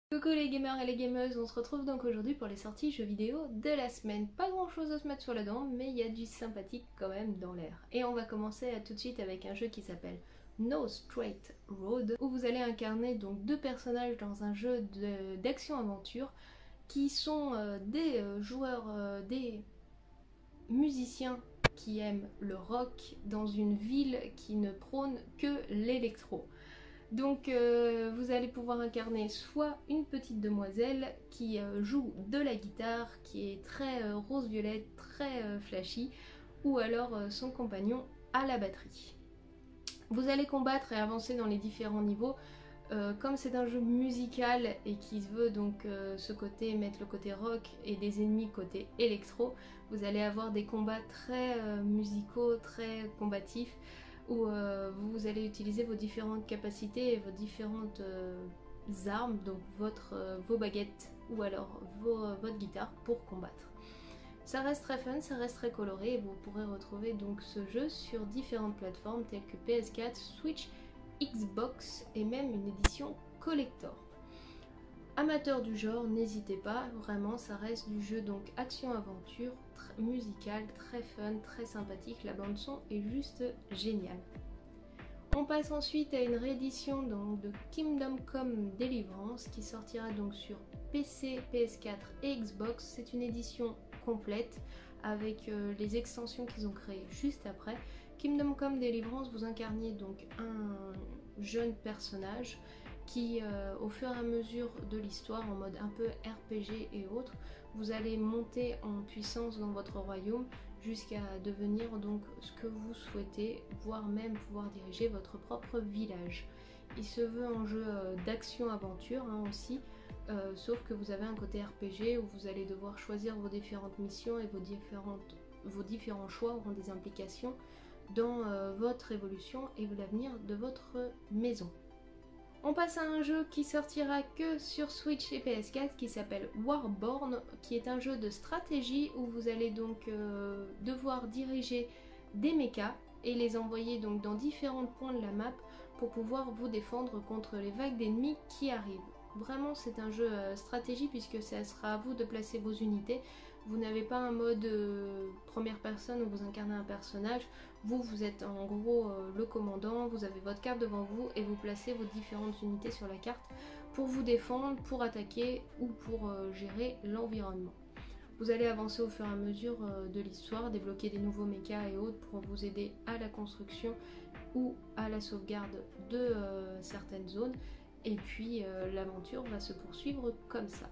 Coucou les gamers et les gameuses, on se retrouve donc aujourd'hui pour les sorties jeux vidéo de la semaine. Pas grand chose à se mettre sur la dent, mais il y a du sympathique quand même dans l'air. Et on va commencer tout de suite avec un jeu qui s'appelle No Straight Road, où vous allez incarner donc deux personnages dans un jeu d'action-aventure qui sont des joueurs, des musiciens qui aiment le rock dans une ville qui ne prône que l'électro. Donc vous allez pouvoir incarner soit une petite demoiselle qui joue de la guitare, qui est très rose-violette, très flashy, ou alors son compagnon à la batterie. Vous allez combattre et avancer dans les différents niveaux. Comme c'est un jeu musical et qui veut donc mettre le côté rock et des ennemis côté électro, vous allez avoir des combats très musicaux, très combatifs, où vous allez utiliser vos différentes capacités et vos différentes armes, donc vos baguettes ou alors votre guitare pour combattre. Ça reste très fun, ça reste très coloré et vous pourrez retrouver donc ce jeu sur différentes plateformes telles que PS4, Switch, Xbox et même une édition collector. Amateurs du genre, n'hésitez pas, vraiment ça reste du jeu donc action-aventure, musical, très fun, très sympathique, la bande son est juste géniale. On passe ensuite à une réédition donc, de Kingdom Come Deliverance qui sortira donc sur PC, PS4 et Xbox. C'est une édition complète avec les extensions qu'ils ont créées juste après. Kingdom Come Deliverance, vous incarniez donc un jeune personnage qui au fur et à mesure de l'histoire en mode un peu RPG et autres, vous allez monter en puissance dans votre royaume jusqu'à devenir donc ce que vous souhaitez, voire même pouvoir diriger votre propre village. Il se veut un jeu d'action-aventure aussi, sauf que vous avez un côté RPG où vous allez devoir choisir vos différentes missions et vos différents choix auront des implications dans votre évolution et l'avenir de votre maison. On passe à un jeu qui sortira que sur Switch et PS4 qui s'appelle Warborn, qui est un jeu de stratégie où vous allez donc devoir diriger des mechas et les envoyer donc dans différents points de la map pour pouvoir vous défendre contre les vagues d'ennemis qui arrivent. Vraiment c'est un jeu stratégie puisque ça sera à vous de placer vos unités. Vous n'avez pas un mode première personne où vous incarnez un personnage. Vous êtes en gros le commandant, vous avez votre carte devant vous et vous placez vos différentes unités sur la carte pour vous défendre, pour attaquer ou pour gérer l'environnement. Vous allez avancer au fur et à mesure de l'histoire, débloquer des nouveaux mechas et autres pour vous aider à la construction ou à la sauvegarde de certaines zones. Et puis l'aventure va se poursuivre comme ça.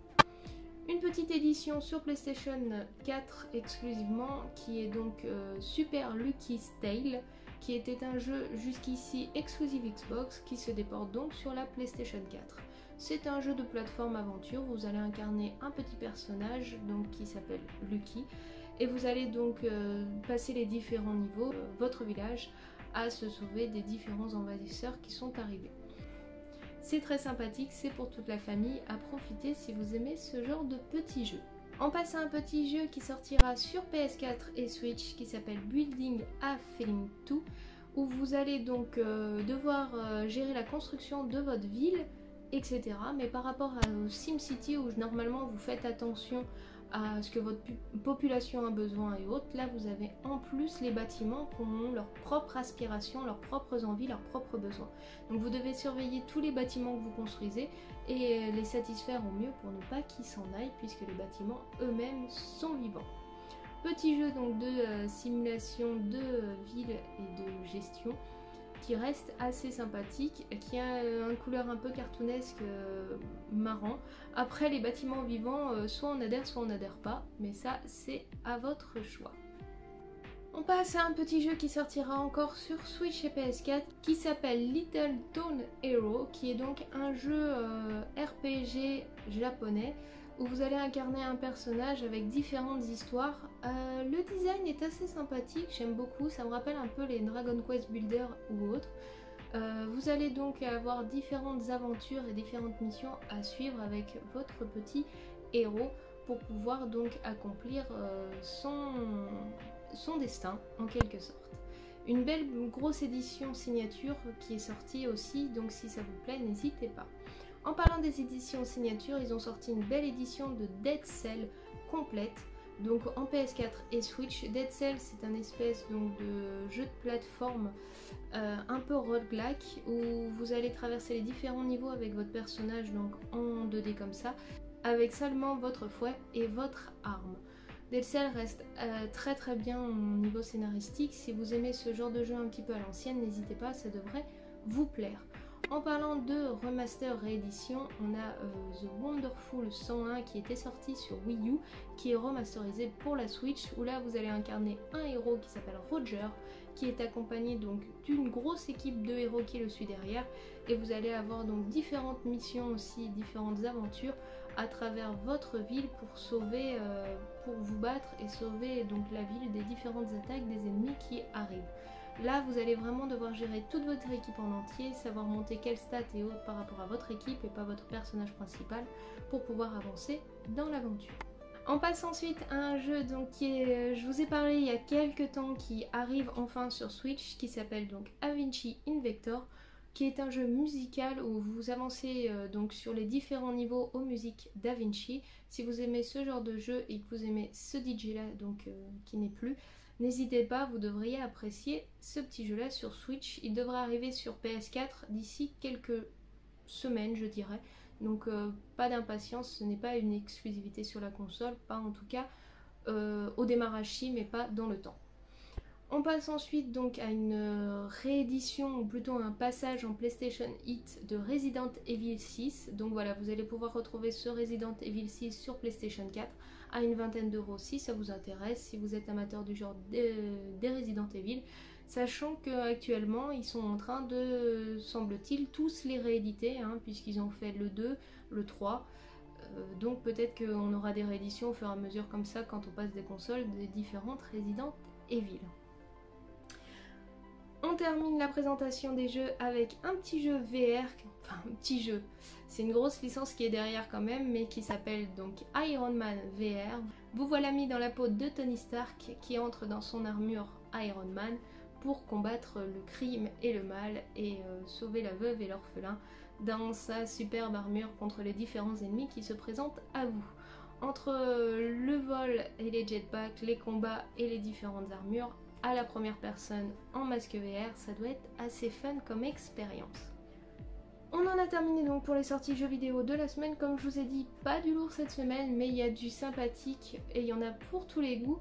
Une petite édition sur PlayStation 4 exclusivement qui est donc Super Lucky's Tale, qui était un jeu jusqu'ici exclusif Xbox qui se déporte donc sur la PlayStation 4. C'est un jeu de plateforme aventure, vous allez incarner un petit personnage donc, qui s'appelle Lucky et vous allez donc passer les différents niveaux, votre village, à se sauver des différents envahisseurs qui sont arrivés. C'est très sympathique, c'est pour toute la famille, à profiter si vous aimez ce genre de petits jeux. On passe à un petit jeu qui sortira sur PS4 et Switch qui s'appelle Building a Feeling 2, où vous allez donc devoir gérer la construction de votre ville, etc. Mais par rapport à SimCity où normalement vous faites attention à ce que votre population a besoin et autres, là vous avez en plus les bâtiments qui ont leur propre aspiration, leurs propres envies, leurs propres besoins. Donc vous devez surveiller tous les bâtiments que vous construisez et les satisfaire au mieux pour ne pas qu'ils s'en aillent puisque les bâtiments eux-mêmes sont vivants. Petit jeu donc de simulation de ville et de gestion qui reste assez sympathique, qui a une couleur un peu cartoonesque marrant. Après les bâtiments vivants, soit on adhère soit on n'adhère pas, mais ça c'est à votre choix. On passe à un petit jeu qui sortira encore sur Switch et PS4 qui s'appelle Little Town Hero, qui est donc un jeu RPG japonais où vous allez incarner un personnage avec différentes histoires. Le design est assez sympathique, j'aime beaucoup, ça me rappelle un peu les Dragon Quest Builder ou autres. Vous allez donc avoir différentes aventures et différentes missions à suivre avec votre petit héros pour pouvoir donc accomplir son destin en quelque sorte. Une belle grosse édition signature qui est sortie aussi, donc si ça vous plaît n'hésitez pas. En parlant des éditions signature, ils ont sorti une belle édition de Dead Cell complète, donc en PS4 et Switch. Dead Cell, c'est un espèce donc de jeu de plateforme un peu roguelike où vous allez traverser les différents niveaux avec votre personnage donc en 2D comme ça, avec seulement votre fouet et votre arme. Dead Cell reste très bien au niveau scénaristique. Si vous aimez ce genre de jeu un petit peu à l'ancienne, n'hésitez pas, ça devrait vous plaire. En parlant de remaster réédition, on a The Wonderful 101 qui était sorti sur Wii U, qui est remasterisé pour la Switch, où là vous allez incarner un héros qui s'appelle Roger, qui est accompagné donc d'une grosse équipe de héros qui le suit derrière, et vous allez avoir donc différentes missions aussi, différentes aventures à travers votre ville pour sauver, pour vous battre et sauver donc la ville des différentes attaques des ennemis qui arrivent. Là, vous allez vraiment devoir gérer toute votre équipe en entier, savoir monter quelles stats et autres par rapport à votre équipe et pas votre personnage principal pour pouvoir avancer dans l'aventure. On passe ensuite à un jeu donc qui est, je vous ai parlé il y a quelques temps, qui arrive enfin sur Switch, qui s'appelle donc Avinci Invector, qui est un jeu musical où vous avancez donc sur les différents niveaux aux musiques d'Avinci. Si vous aimez ce genre de jeu et que vous aimez ce DJ là donc qui n'est plus, n'hésitez pas, vous devriez apprécier ce petit jeu là sur Switch. Il devrait arriver sur PS4 d'ici quelques semaines je dirais. Donc pas d'impatience, ce n'est pas une exclusivité sur la console, pas en tout cas au démarrage si, mais pas dans le temps. On passe ensuite donc à une réédition, ou plutôt un passage en PlayStation Hit de Resident Evil 6. Donc voilà, vous allez pouvoir retrouver ce Resident Evil 6 sur PlayStation 4 à une vingtaine d'euros si ça vous intéresse, si vous êtes amateur du genre des Resident Evil. Sachant qu'actuellement ils sont en train de, semble-t-il, tous les rééditer, hein, puisqu'ils ont fait le 2, le 3. Donc peut-être qu'on aura des rééditions au fur et à mesure comme ça quand on passe des consoles des différentes Resident Evil. On termine la présentation des jeux avec un petit jeu VR, enfin un petit jeu, c'est une grosse licence qui est derrière quand même, mais qui s'appelle donc Iron Man VR. Vous voilà mis dans la peau de Tony Stark qui entre dans son armure Iron Man pour combattre le crime et le mal et sauver la veuve et l'orphelin dans sa superbe armure contre les différents ennemis qui se présentent à vous. Entre le vol et les jetpacks, les combats et les différentes armures, à la première personne en masque VR, ça doit être assez fun comme expérience. On en a terminé donc pour les sorties jeux vidéo de la semaine. Comme je vous ai dit, pas du lourd cette semaine, mais il y a du sympathique et il y en a pour tous les goûts.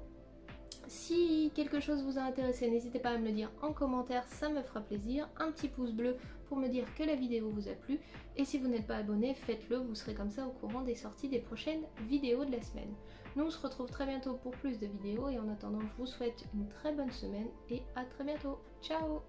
Si quelque chose vous a intéressé, n'hésitez pas à me le dire en commentaire, ça me fera plaisir. Un petit pouce bleu pour me dire que la vidéo vous a plu. Et si vous n'êtes pas abonné, faites-le, vous serez comme ça au courant des sorties des prochaines vidéos de la semaine. Nous on se retrouve très bientôt pour plus de vidéos et en attendant je vous souhaite une très bonne semaine et à très bientôt. Ciao!